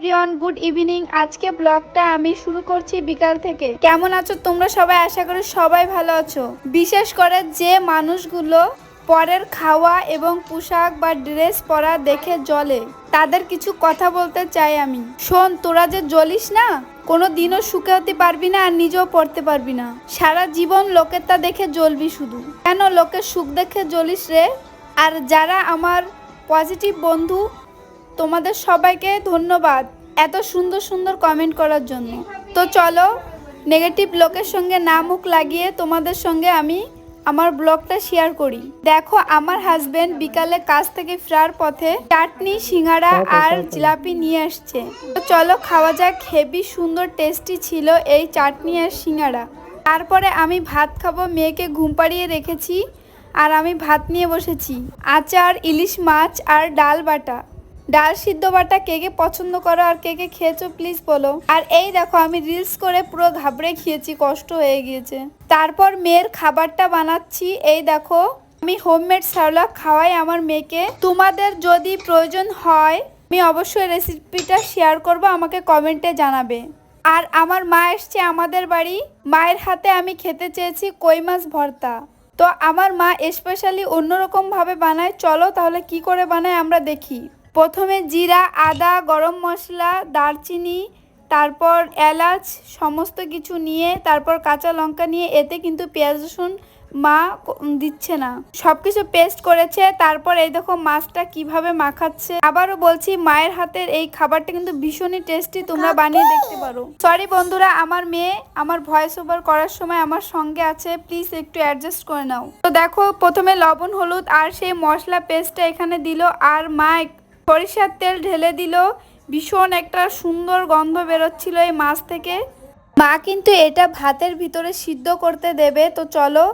Everyone, good evening. আজকে ব্লগটা আমি শুরু করছি বিকাল থেকে। কেমন আছো তোমরা সবাই? আশা করি সবাই ভালো আছো। বিশেষ করে যে মানুষগুলো পরের খাওয়া এবং পোশাক বা ড্রেস পরা দেখে জ্বলে, তাদের কিছু কথা বলতে চাই আমি। শোন, তোরা যে জ্বলিস না, কোনো দিনও সুখে হতে পারবি না আর নিজেও পড়তে পারবি না। সারা জীবন লোকের তা দেখে জ্বলবি শুধু। কেন লোকের সুখ দেখে জ্বলিস রে? আর যারা আমার পজিটিভ বন্ধু, তোমাদের সবাইকে ধন্যবাদ এত সুন্দর সুন্দর কমেন্ট করার জন্য। তো চলো, নেগেটিভ লোকের সঙ্গে না মুখ লাগিয়ে তোমাদের সঙ্গে আমি আমার ব্লগটা শেয়ার করি। দেখো, আমার হাজবেন্ড বিকালে কাজ থেকে ফেরার পথে চাটনি, সিঙ্গাড়া আর জিলাপি নিয়ে আসছে। তো চলো খাওয়া যাক। হেভি সুন্দর টেস্টি ছিল এই চাটনি আর সিঙ্গাড়া। তারপরে আমি ভাত খাবো। মেয়েকে ঘুম পাড়িয়ে রেখেছি আর আমি ভাত নিয়ে বসেছি। আচার, ইলিশ মাছ আর ডাল বাটা, ডাল সিদ্ধ বাটা। কে কে পছন্দ করো আর কে কে খেয়েছো প্লিজ বলো। আর এই দেখো, আমি রিলস করে পুরো ঘাবড়ে খেয়েছি, কষ্ট হয়ে গিয়েছে। তারপর মেয়ের খাবারটা বানাচ্ছি। এই দেখো, আমি হোমমেড স্যালাড খাওয়াই আমার মেয়েকে। তোমাদের যদি প্রয়োজন হয় আমি অবশ্যই রেসিপিটা শেয়ার করব, আমাকে কমেন্টে জানাবে। আর আমার মা এসছে আমাদের বাড়ি। মায়ের হাতে আমি খেতে চেয়েছি কই মাছ ভর্তা। তো আমার মা স্পেশালি অন্যরকম ভাবে বানায়। চলো তাহলে কি করে বানায় আমরা দেখি। প্রথমে জিরা, আদা, গরম মশলা, দারচিনি, তারপর এলাচ সমস্ত কিছু নিয়ে, তারপর কাঁচা লঙ্কা নিয়ে, এতে কিন্তু পেঁয়াজ রসুন মা দিচ্ছে না, সবকিছু পেস্ট করেছে। তারপর এই দেখো মাছটা কিভাবে মাখাচ্ছে। আবারও বলছি, মায়ের হাতের এই খাবারটা কিন্তু ভীষণই টেস্টি, তোমরা বানিয়ে দেখতে পারো। সরি বন্ধুরা, আমার মেয়ে আমার ভয়েস ওভার করার সময় আমার সঙ্গে আছে, প্লিজ একটু অ্যাডজাস্ট করে নাও। তো দেখো, প্রথমে লবণ, হলুদ আর সেই মশলা পেস্টটা এখানে দিল, আর মা সরিষার তেল ঢেলে দিল। ভীষণ একটা সুন্দর গন্ধ বেরোচ্ছিল এই মাছ থেকে। মা কিন্তু এটা ভাতের ভিতরে সিদ্ধ করতে দেবে। তো চলো,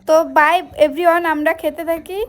তো বাই এভরিওয়ান, আমরা খেতে থাকি।